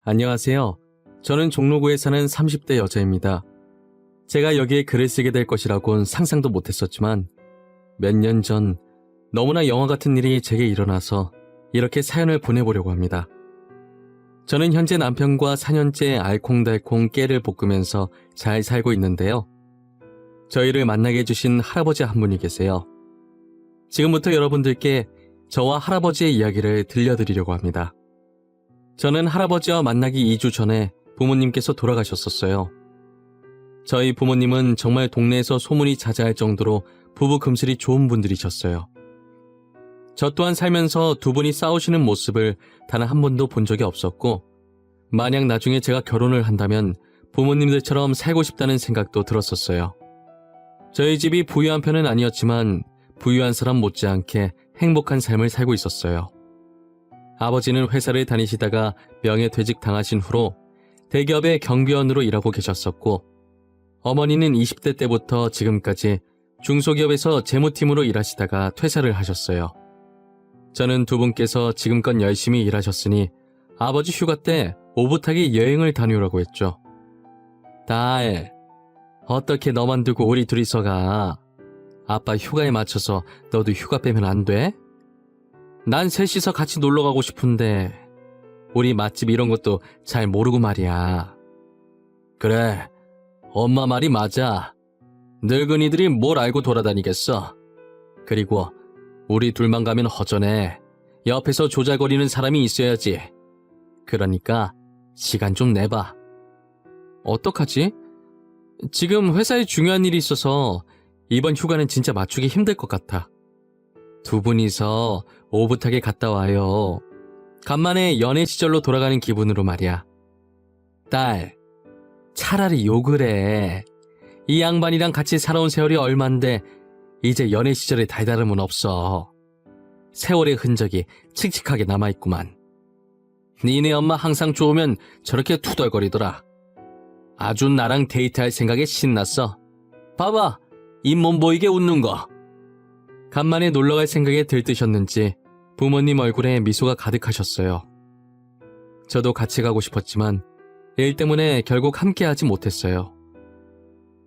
안녕하세요. 저는 종로구에 사는 30대 여자입니다. 제가 여기에 글을 쓰게 될 것이라곤 상상도 못했었지만 몇 년 전 너무나 영화 같은 일이 제게 일어나서 이렇게 사연을 보내보려고 합니다. 저는 현재 남편과 4년째 알콩달콩 깨를 볶으면서 잘 살고 있는데요. 저희를 만나게 해주신 할아버지 한 분이 계세요. 지금부터 여러분들께 저와 할아버지의 이야기를 들려드리려고 합니다. 저는 할아버지와 만나기 2주 전에 부모님께서 돌아가셨었어요. 저희 부모님은 정말 동네에서 소문이 자자할 정도로 부부 금슬이 좋은 분들이셨어요. 저 또한 살면서 두 분이 싸우시는 모습을 단 한 번도 본 적이 없었고, 만약 나중에 제가 결혼을 한다면 부모님들처럼 살고 싶다는 생각도 들었었어요. 저희 집이 부유한 편은 아니었지만 부유한 사람 못지않게 행복한 삶을 살고 있었어요. 아버지는 회사를 다니시다가 명예퇴직 당하신 후로 대기업의 경비원으로 일하고 계셨었고, 어머니는 20대 때부터 지금까지 중소기업에서 재무팀으로 일하시다가 퇴사를 하셨어요. 저는 두 분께서 지금껏 열심히 일하셨으니 아버지 휴가 때 오붓하게 여행을 다녀오라고 했죠. 딸, 어떻게 너만 두고 우리 둘이서 가? 아빠 휴가에 맞춰서 너도 휴가 빼면 안 돼? 난 셋이서 같이 놀러 가고 싶은데 우리 맛집 이런 것도 잘 모르고 말이야. 그래, 엄마 말이 맞아. 늙은이들이 뭘 알고 돌아다니겠어. 그리고 우리 둘만 가면 허전해. 옆에서 조잘거리는 사람이 있어야지. 그러니까 시간 좀 내봐. 어떡하지? 지금 회사에 중요한 일이 있어서 이번 휴가는 진짜 맞추기 힘들 것 같아. 두 분이서 오붓하게 갔다 와요. 간만에 연애 시절로 돌아가는 기분으로 말이야. 딸, 차라리 욕을 해. 이 양반이랑 같이 살아온 세월이 얼만데 이제 연애 시절에 달다름은 없어. 세월의 흔적이 칙칙하게 남아있구만. 니네 엄마 항상 좋으면 저렇게 투덜거리더라. 아주 나랑 데이트할 생각에 신났어. 봐봐, 잇몸 보이게 웃는 거. 간만에 놀러갈 생각에 들뜨셨는지 부모님 얼굴에 미소가 가득하셨어요. 저도 같이 가고 싶었지만 일 때문에 결국 함께하지 못했어요.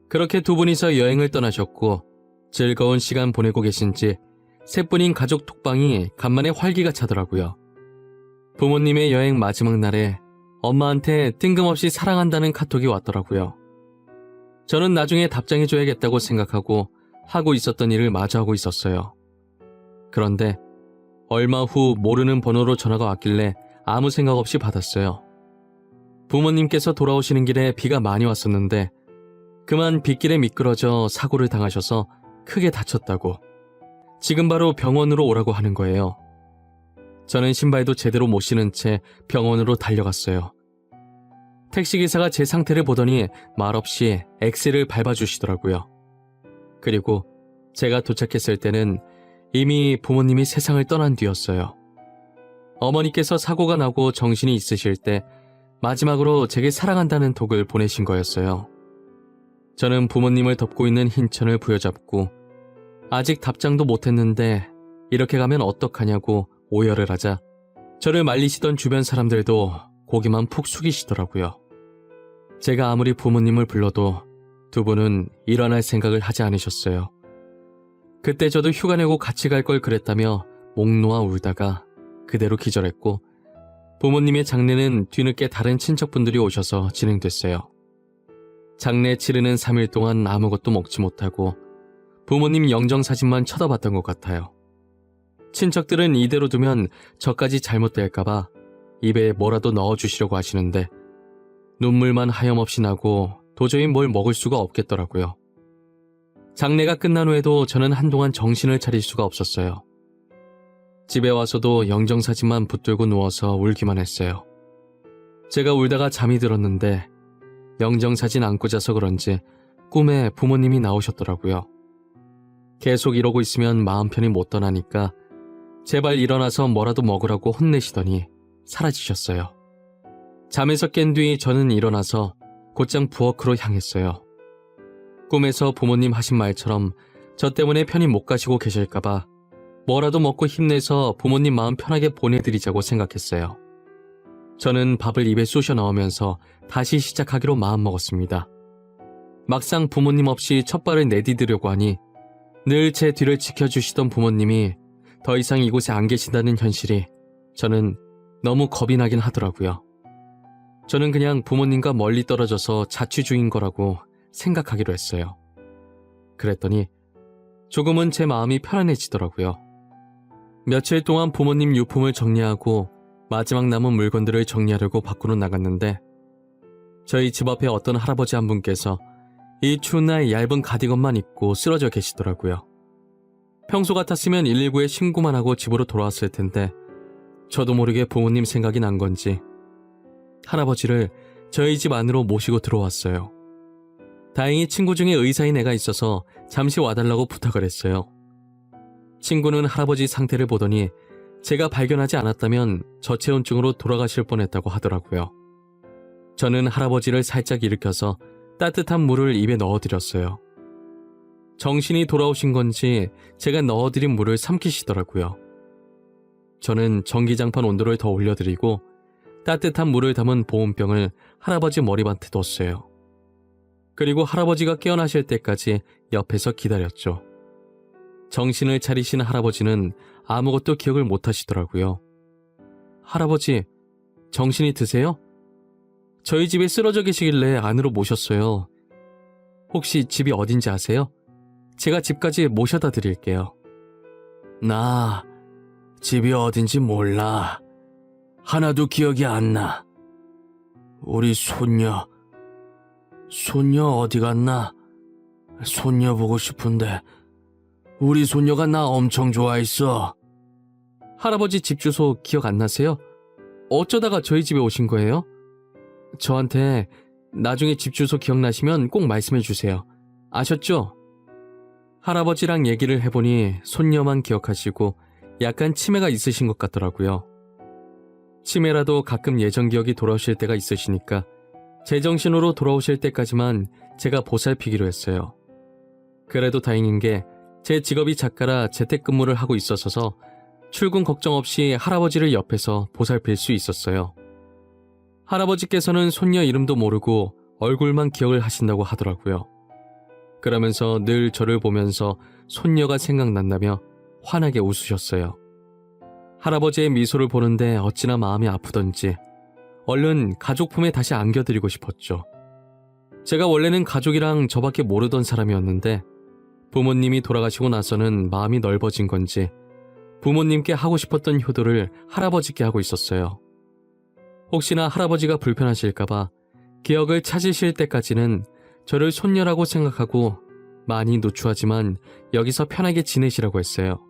그렇게 두 분이서 여행을 떠나셨고 즐거운 시간 보내고 계신지 셋뿐인 가족 톡방이 간만에 활기가 차더라고요. 부모님의 여행 마지막 날에 엄마한테 뜬금없이 사랑한다는 카톡이 왔더라고요. 저는 나중에 답장해줘야겠다고 생각하고 하고 있었던 일을 마주하고 있었어요. 그런데 얼마 후 모르는 번호로 전화가 왔길래 아무 생각 없이 받았어요. 부모님께서 돌아오시는 길에 비가 많이 왔었는데 그만 빗길에 미끄러져 사고를 당하셔서 크게 다쳤다고 지금 바로 병원으로 오라고 하는 거예요. 저는 신발도 제대로 못 신은 채 병원으로 달려갔어요. 택시기사가 제 상태를 보더니 말없이 엑셀을 밟아주시더라고요. 그리고 제가 도착했을 때는 이미 부모님이 세상을 떠난 뒤였어요. 어머니께서 사고가 나고 정신이 있으실 때 마지막으로 제게 사랑한다는 톡을 보내신 거였어요. 저는 부모님을 덮고 있는 흰천을 부여잡고 아직 답장도 못했는데 이렇게 가면 어떡하냐고 오열을 하자 저를 말리시던 주변 사람들도 고개만 푹 숙이시더라고요. 제가 아무리 부모님을 불러도 두 분은 일어날 생각을 하지 않으셨어요. 그때 저도 휴가 내고 같이 갈 걸 그랬다며 목 놓아 울다가 그대로 기절했고 부모님의 장례는 뒤늦게 다른 친척분들이 오셔서 진행됐어요. 장례 치르는 3일 동안 아무것도 먹지 못하고 부모님 영정사진만 쳐다봤던 것 같아요. 친척들은 이대로 두면 저까지 잘못될까봐 입에 뭐라도 넣어주시려고 하시는데 눈물만 하염없이 나고 도저히 뭘 먹을 수가 없겠더라고요. 장례가 끝난 후에도 저는 한동안 정신을 차릴 수가 없었어요. 집에 와서도 영정사진만 붙들고 누워서 울기만 했어요. 제가 울다가 잠이 들었는데 영정사진 안고 자서 그런지 꿈에 부모님이 나오셨더라고요. 계속 이러고 있으면 마음 편히 못 떠나니까 제발 일어나서 뭐라도 먹으라고 혼내시더니 사라지셨어요. 잠에서 깬 뒤 저는 일어나서 곧장 부엌으로 향했어요. 꿈에서 부모님 하신 말처럼 저 때문에 편히 못 가시고 계실까봐 뭐라도 먹고 힘내서 부모님 마음 편하게 보내드리자고 생각했어요. 저는 밥을 입에 쑤셔 넣으면서 다시 시작하기로 마음먹었습니다. 막상 부모님 없이 첫 발을 내디디려고 하니 늘 제 뒤를 지켜주시던 부모님이 더 이상 이곳에 안 계신다는 현실이 저는 너무 겁이 나긴 하더라고요. 저는 그냥 부모님과 멀리 떨어져서 자취 중인 거라고 생각하기로 했어요. 그랬더니 조금은 제 마음이 편안해지더라고요. 며칠 동안 부모님 유품을 정리하고 마지막 남은 물건들을 정리하려고 밖으로 나갔는데 저희 집 앞에 어떤 할아버지 한 분께서 이 추운 날 얇은 가디건만 입고 쓰러져 계시더라고요. 평소 같았으면 119에 신고만 하고 집으로 돌아왔을 텐데 저도 모르게 부모님 생각이 난 건지 할아버지를 저희 집 안으로 모시고 들어왔어요. 다행히 친구 중에 의사인 애가 있어서 잠시 와달라고 부탁을 했어요. 친구는 할아버지 상태를 보더니 제가 발견하지 않았다면 저체온증으로 돌아가실 뻔했다고 하더라고요. 저는 할아버지를 살짝 일으켜서 따뜻한 물을 입에 넣어드렸어요. 정신이 돌아오신 건지 제가 넣어드린 물을 삼키시더라고요. 저는 전기장판 온도를 더 올려드리고 따뜻한 물을 담은 보온병을 할아버지 머리맡에 뒀어요. 그리고 할아버지가 깨어나실 때까지 옆에서 기다렸죠. 정신을 차리신 할아버지는 아무것도 기억을 못 하시더라고요. 할아버지, 정신이 드세요? 저희 집에 쓰러져 계시길래 안으로 모셨어요. 혹시 집이 어딘지 아세요? 제가 집까지 모셔다 드릴게요. 나 집이 어딘지 몰라. 하나도 기억이 안 나. 우리 손녀 어디 갔나? 손녀 보고 싶은데 우리 손녀가 나 엄청 좋아했어. 할아버지 집 주소 기억 안 나세요? 어쩌다가 저희 집에 오신 거예요? 저한테 나중에 집 주소 기억나시면 꼭 말씀해 주세요. 아셨죠? 할아버지랑 얘기를 해보니 손녀만 기억하시고 약간 치매가 있으신 것 같더라고요. 치매라도 가끔 예전 기억이 돌아오실 때가 있으시니까 제정신으로 돌아오실 때까지만 제가 보살피기로 했어요. 그래도 다행인 게 제 직업이 작가라 재택근무를 하고 있었어서 출근 걱정 없이 할아버지를 옆에서 보살필 수 있었어요. 할아버지께서는 손녀 이름도 모르고 얼굴만 기억을 하신다고 하더라고요. 그러면서 늘 저를 보면서 손녀가 생각난다며 환하게 웃으셨어요. 할아버지의 미소를 보는데 어찌나 마음이 아프던지 얼른 가족 품에 다시 안겨드리고 싶었죠. 제가 원래는 가족이랑 저밖에 모르던 사람이었는데 부모님이 돌아가시고 나서는 마음이 넓어진 건지 부모님께 하고 싶었던 효도를 할아버지께 하고 있었어요. 혹시나 할아버지가 불편하실까봐 기억을 찾으실 때까지는 저를 손녀라고 생각하고 많이 누추하지만 여기서 편하게 지내시라고 했어요.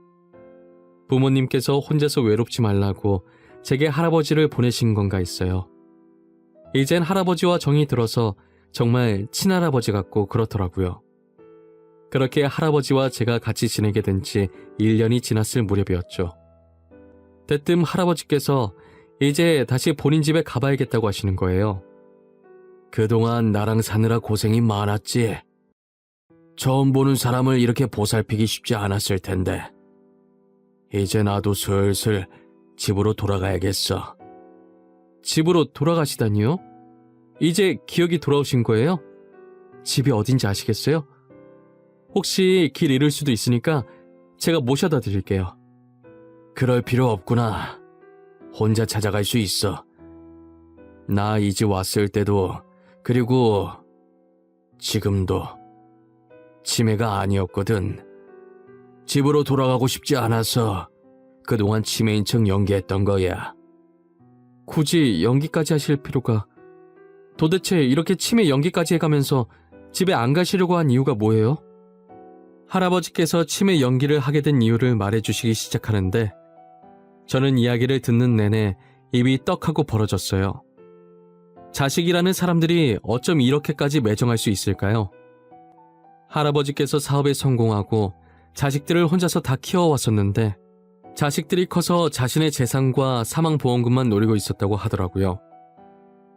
부모님께서 혼자서 외롭지 말라고 제게 할아버지를 보내신 건가 했어요. 이젠 할아버지와 정이 들어서 정말 친할아버지 같고 그렇더라고요. 그렇게 할아버지와 제가 같이 지내게 된 지 1년이 지났을 무렵이었죠. 대뜸 할아버지께서 이제 다시 본인 집에 가봐야겠다고 하시는 거예요. 그동안 나랑 사느라 고생이 많았지. 처음 보는 사람을 이렇게 보살피기 쉽지 않았을 텐데. 이제 나도 슬슬 집으로 돌아가야겠어. 집으로 돌아가시다니요? 이제 기억이 돌아오신 거예요? 집이 어딘지 아시겠어요? 혹시 길 잃을 수도 있으니까 제가 모셔다 드릴게요. 그럴 필요 없구나. 혼자 찾아갈 수 있어. 나 이 집 왔을 때도 그리고 지금도 치매가 아니었거든. 집으로 돌아가고 싶지 않아서 그동안 치매인 척 연기했던 거야. 굳이 연기까지 하실 필요가... 도대체 이렇게 치매 연기까지 해가면서 집에 안 가시려고 한 이유가 뭐예요? 할아버지께서 치매 연기를 하게 된 이유를 말해주시기 시작하는데 저는 이야기를 듣는 내내 입이 떡하고 벌어졌어요. 자식이라는 사람들이 어쩜 이렇게까지 매정할 수 있을까요? 할아버지께서 사업에 성공하고 자식들을 혼자서 다 키워왔었는데 자식들이 커서 자신의 재산과 사망보험금만 노리고 있었다고 하더라고요.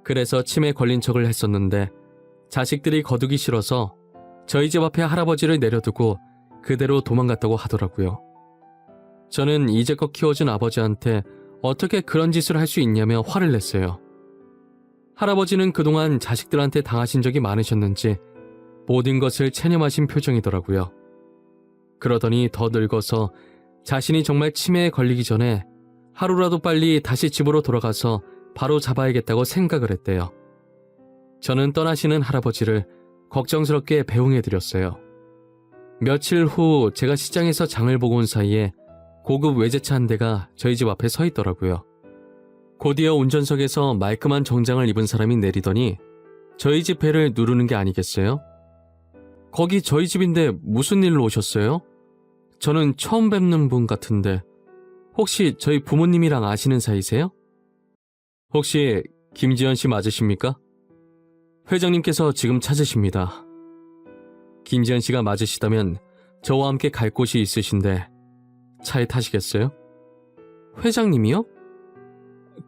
그래서 치매 걸린 척을 했었는데 자식들이 거두기 싫어서 저희 집 앞에 할아버지를 내려두고 그대로 도망갔다고 하더라고요. 저는 이제껏 키워준 아버지한테 어떻게 그런 짓을 할 수 있냐며 화를 냈어요. 할아버지는 그동안 자식들한테 당하신 적이 많으셨는지 모든 것을 체념하신 표정이더라고요. 그러더니 더 늙어서 자신이 정말 치매에 걸리기 전에 하루라도 빨리 다시 집으로 돌아가서 바로 잡아야겠다고 생각을 했대요. 저는 떠나시는 할아버지를 걱정스럽게 배웅해드렸어요. 며칠 후 제가 시장에서 장을 보고 온 사이에 고급 외제차 한 대가 저희 집 앞에 서 있더라고요. 곧이어 운전석에서 말끔한 정장을 입은 사람이 내리더니 저희 집 배를 누르는 게 아니겠어요? 거기 저희 집인데 무슨 일로 오셨어요? 저는 처음 뵙는 분 같은데 혹시 저희 부모님이랑 아시는 사이세요? 혹시 김지연 씨 맞으십니까? 회장님께서 지금 찾으십니다. 김지연 씨가 맞으시다면 저와 함께 갈 곳이 있으신데 차에 타시겠어요? 회장님이요?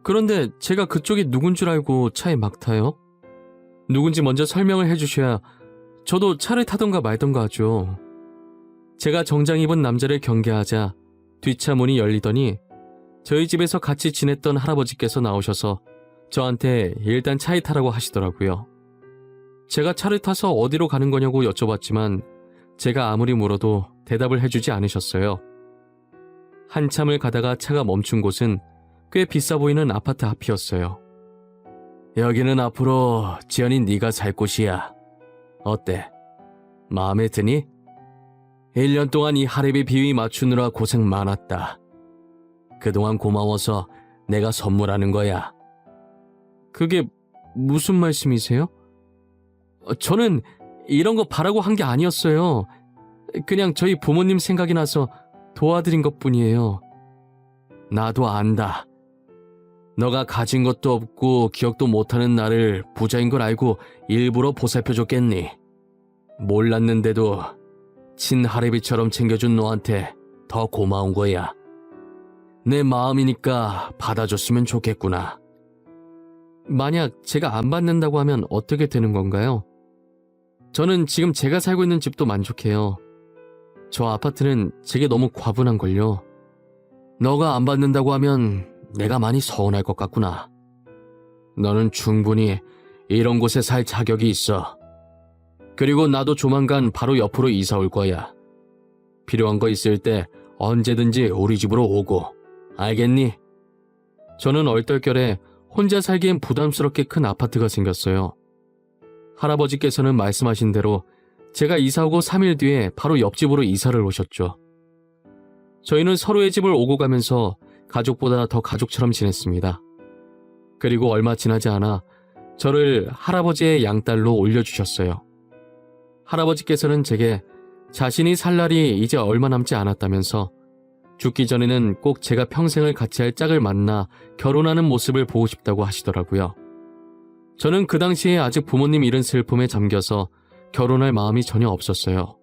그런데 제가 그쪽이 누군 줄 알고 차에 막 타요? 누군지 먼저 설명을 해주셔야 저도 차를 타던가 말던가 하죠. 제가 정장 입은 남자를 경계하자 뒷차 문이 열리더니 저희 집에서 같이 지냈던 할아버지께서 나오셔서 저한테 일단 차에 타라고 하시더라고요. 제가 차를 타서 어디로 가는 거냐고 여쭤봤지만 제가 아무리 물어도 대답을 해주지 않으셨어요. 한참을 가다가 차가 멈춘 곳은 꽤 비싸 보이는 아파트 앞이었어요. 여기는 앞으로 지연이 네가 살 곳이야. 어때? 마음에 드니? 1년 동안 이 할애비 비위 맞추느라 고생 많았다. 그동안 고마워서 내가 선물하는 거야. 그게 무슨 말씀이세요? 저는 이런 거 바라고 한 게 아니었어요. 그냥 저희 부모님 생각이 나서 도와드린 것뿐이에요. 나도 안다. 너가 가진 것도 없고 기억도 못하는 나를 부자인 걸 알고 일부러 보살펴줬겠니? 몰랐는데도 친할애비처럼 챙겨준 너한테 더 고마운 거야. 내 마음이니까 받아줬으면 좋겠구나. 만약 제가 안 받는다고 하면 어떻게 되는 건가요? 저는 지금 제가 살고 있는 집도 만족해요. 저 아파트는 제게 너무 과분한걸요. 너가 안 받는다고 하면 내가 많이 서운할 것 같구나. 너는 충분히 이런 곳에 살 자격이 있어. 그리고 나도 조만간 바로 옆으로 이사 올 거야. 필요한 거 있을 때 언제든지 우리 집으로 오고. 알겠니? 저는 얼떨결에 혼자 살기엔 부담스럽게 큰 아파트가 생겼어요. 할아버지께서는 말씀하신 대로 제가 이사 오고 3일 뒤에 바로 옆집으로 이사를 오셨죠. 저희는 서로의 집을 오고 가면서 가족보다 더 가족처럼 지냈습니다. 그리고 얼마 지나지 않아 저를 할아버지의 양딸로 올려주셨어요. 할아버지께서는 제게 자신이 살 날이 이제 얼마 남지 않았다면서 죽기 전에는 꼭 제가 평생을 같이 할 짝을 만나 결혼하는 모습을 보고 싶다고 하시더라고요. 저는 그 당시에 아직 부모님 잃은 슬픔에 잠겨서 결혼할 마음이 전혀 없었어요.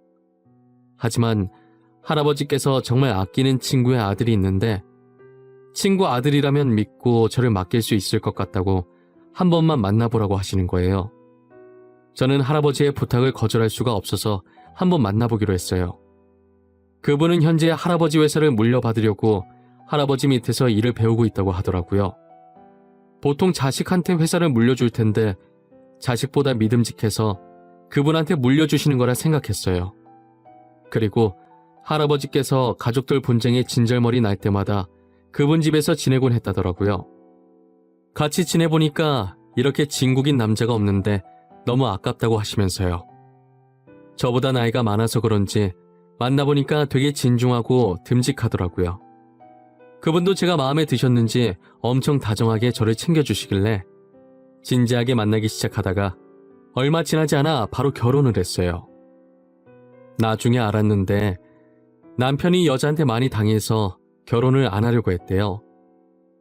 하지만 할아버지께서 정말 아끼는 친구의 아들이 있는데 친구 아들이라면 믿고 저를 맡길 수 있을 것 같다고 한 번만 만나보라고 하시는 거예요. 저는 할아버지의 부탁을 거절할 수가 없어서 한번 만나보기로 했어요. 그분은 현재 할아버지 회사를 물려받으려고 할아버지 밑에서 일을 배우고 있다고 하더라고요. 보통 자식한테 회사를 물려줄 텐데 자식보다 믿음직해서 그분한테 물려주시는 거라 생각했어요. 그리고 할아버지께서 가족들 분쟁에 진절머리 날 때마다 그분 집에서 지내곤 했다더라고요. 같이 지내보니까 이렇게 진국인 남자가 없는데 너무 아깝다고 하시면서요. 저보다 나이가 많아서 그런지 만나보니까 되게 진중하고 듬직하더라고요. 그분도 제가 마음에 드셨는지 엄청 다정하게 저를 챙겨주시길래 진지하게 만나기 시작하다가 얼마 지나지 않아 바로 결혼을 했어요. 나중에 알았는데 남편이 여자한테 많이 당해서 결혼을 안 하려고 했대요.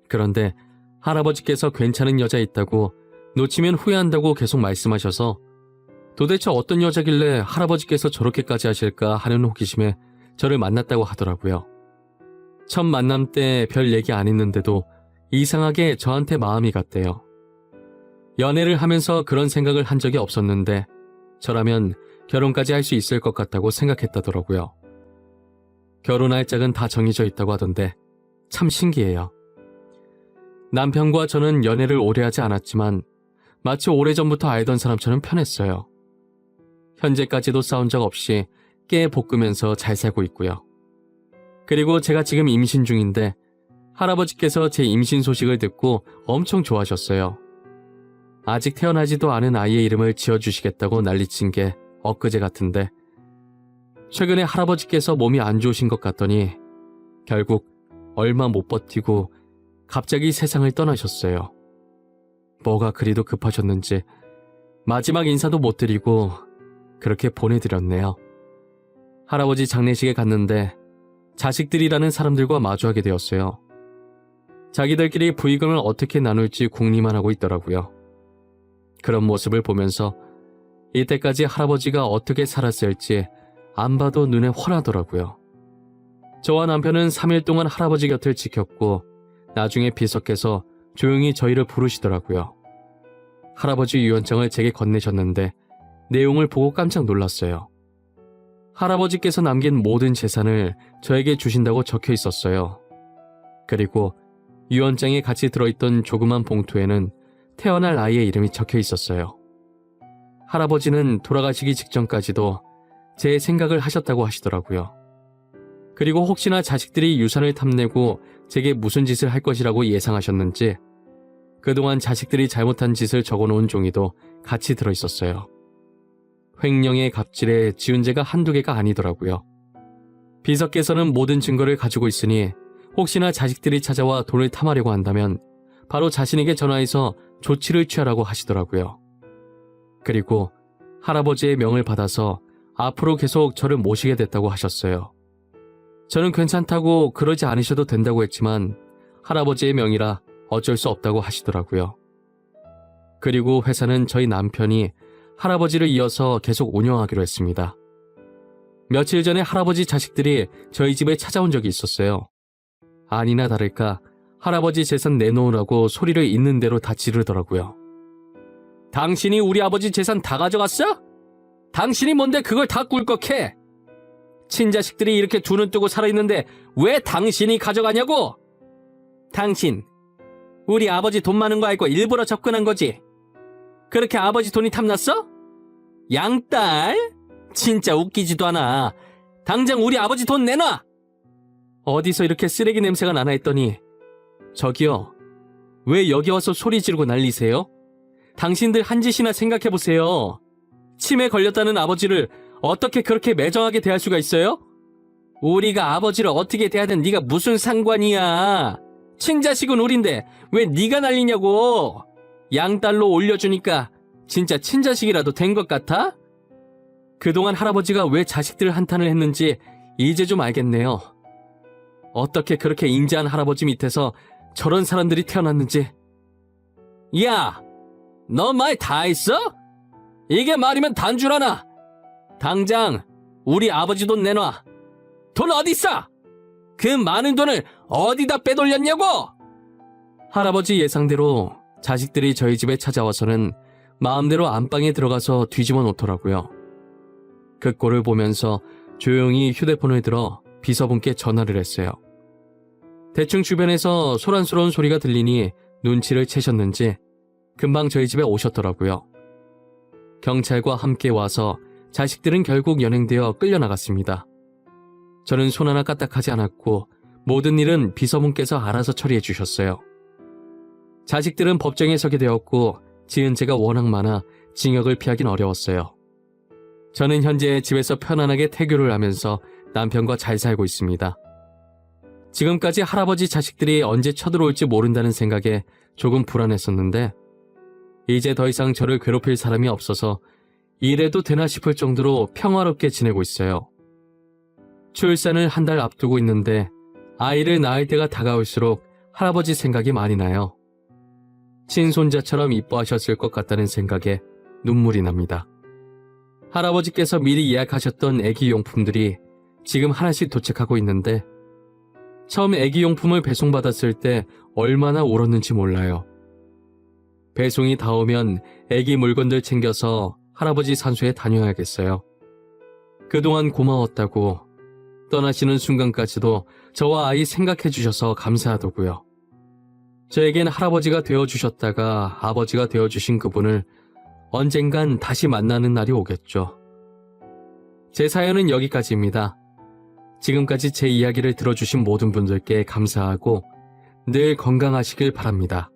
그런데 할아버지께서 괜찮은 여자 있다고 놓치면 후회한다고 계속 말씀하셔서 도대체 어떤 여자길래 할아버지께서 저렇게까지 하실까 하는 호기심에 저를 만났다고 하더라고요. 첫 만남 때 별 얘기 안 했는데도 이상하게 저한테 마음이 갔대요. 연애를 하면서 그런 생각을 한 적이 없었는데 저라면 결혼까지 할 수 있을 것 같다고 생각했다더라고요. 결혼할 짝은 다 정해져 있다고 하던데 참 신기해요. 남편과 저는 연애를 오래 하지 않았지만 마치 오래전부터 알던 사람처럼 편했어요. 현재까지도 싸운 적 없이 깨 볶으면서 잘 살고 있고요. 그리고 제가 지금 임신 중인데 할아버지께서 제 임신 소식을 듣고 엄청 좋아하셨어요. 아직 태어나지도 않은 아이의 이름을 지어주시겠다고 난리친 게 엊그제 같은데 최근에 할아버지께서 몸이 안 좋으신 것 같더니 결국 얼마 못 버티고 갑자기 세상을 떠나셨어요. 뭐가 그리도 급하셨는지 마지막 인사도 못 드리고 그렇게 보내드렸네요. 할아버지 장례식에 갔는데 자식들이라는 사람들과 마주하게 되었어요. 자기들끼리 부의금을 어떻게 나눌지 궁리만 하고 있더라고요. 그런 모습을 보면서 이때까지 할아버지가 어떻게 살았을지 안 봐도 눈에 환하더라고요. 저와 남편은 3일 동안 할아버지 곁을 지켰고 나중에 비서께서 조용히 저희를 부르시더라고요. 할아버지 유언장을 제게 건네셨는데 내용을 보고 깜짝 놀랐어요. 할아버지께서 남긴 모든 재산을 저에게 주신다고 적혀 있었어요. 그리고 유언장에 같이 들어있던 조그만 봉투에는 태어날 아이의 이름이 적혀 있었어요. 할아버지는 돌아가시기 직전까지도 제 생각을 하셨다고 하시더라고요. 그리고 혹시나 자식들이 유산을 탐내고 제게 무슨 짓을 할 것이라고 예상하셨는지 그동안 자식들이 잘못한 짓을 적어놓은 종이도 같이 들어있었어요. 횡령의 갑질에 지은 죄가 한두 개가 아니더라고요. 비서께서는 모든 증거를 가지고 있으니 혹시나 자식들이 찾아와 돈을 탐하려고 한다면 바로 자신에게 전화해서 조치를 취하라고 하시더라고요. 그리고 할아버지의 명을 받아서 앞으로 계속 저를 모시게 됐다고 하셨어요. 저는 괜찮다고 그러지 않으셔도 된다고 했지만 할아버지의 명이라 어쩔 수 없다고 하시더라고요. 그리고 회사는 저희 남편이 할아버지를 이어서 계속 운영하기로 했습니다. 며칠 전에 할아버지 자식들이 저희 집에 찾아온 적이 있었어요. 아니나 다를까 할아버지 재산 내놓으라고 소리를 있는 대로 다 지르더라고요. 당신이 우리 아버지 재산 다 가져갔어? 당신이 뭔데 그걸 다 꿀꺽해? 친자식들이 이렇게 두 눈 뜨고 살아있는데 왜 당신이 가져가냐고? 당신, 우리 아버지 돈 많은 거 알고 일부러 접근한 거지? 그렇게 아버지 돈이 탐났어? 양딸? 진짜 웃기지도 않아. 당장 우리 아버지 돈 내놔! 어디서 이렇게 쓰레기 냄새가 나나 했더니 저기요, 왜 여기 와서 소리 지르고 난리세요? 당신들 한 짓이나 생각해보세요. 치매 걸렸다는 아버지를 어떻게 그렇게 매정하게 대할 수가 있어요? 우리가 아버지를 어떻게 대하든 네가 무슨 상관이야. 친자식은 우린데 왜 네가 난리냐고. 양딸로 올려주니까 진짜 친자식이라도 된 것 같아? 그동안 할아버지가 왜 자식들 한탄을 했는지 이제 좀 알겠네요. 어떻게 그렇게 인자한 할아버지 밑에서 저런 사람들이 태어났는지. 야, 너 말 다 했어? 이게 말이면 단줄 하나. 당장 우리 아버지 돈 내놔. 돈 어딨어? 그 많은 돈을 어디다 빼돌렸냐고? 할아버지 예상대로 자식들이 저희 집에 찾아와서는 마음대로 안방에 들어가서 뒤집어 놓더라고요. 그 꼴을 보면서 조용히 휴대폰을 들어 비서분께 전화를 했어요. 대충 주변에서 소란스러운 소리가 들리니 눈치를 채셨는지 금방 저희 집에 오셨더라고요. 경찰과 함께 와서 자식들은 결국 연행되어 끌려나갔습니다. 저는 손 하나 까딱하지 않았고 모든 일은 비서분께서 알아서 처리해 주셨어요. 자식들은 법정에 서게 되었고 지은 죄가 워낙 많아 징역을 피하긴 어려웠어요. 저는 현재 집에서 편안하게 태교를 하면서 남편과 잘 살고 있습니다. 지금까지 할아버지 자식들이 언제 쳐들어올지 모른다는 생각에 조금 불안했었는데 이제 더 이상 저를 괴롭힐 사람이 없어서 이래도 되나 싶을 정도로 평화롭게 지내고 있어요. 출산을 한 달 앞두고 있는데 아이를 낳을 때가 다가올수록 할아버지 생각이 많이 나요. 친손자처럼 이뻐하셨을 것 같다는 생각에 눈물이 납니다. 할아버지께서 미리 예약하셨던 애기용품들이 지금 하나씩 도착하고 있는데 처음 애기용품을 배송받았을 때 얼마나 울었는지 몰라요. 배송이 다 오면 애기 물건들 챙겨서 할아버지 산소에 다녀야겠어요. 그동안 고마웠다고 떠나시는 순간까지도 저와 아이 생각해 주셔서 감사하더고요. 저에겐 할아버지가 되어주셨다가 아버지가 되어주신 그분을 언젠간 다시 만나는 날이 오겠죠. 제 사연은 여기까지입니다. 지금까지 제 이야기를 들어주신 모든 분들께 감사하고 늘 건강하시길 바랍니다.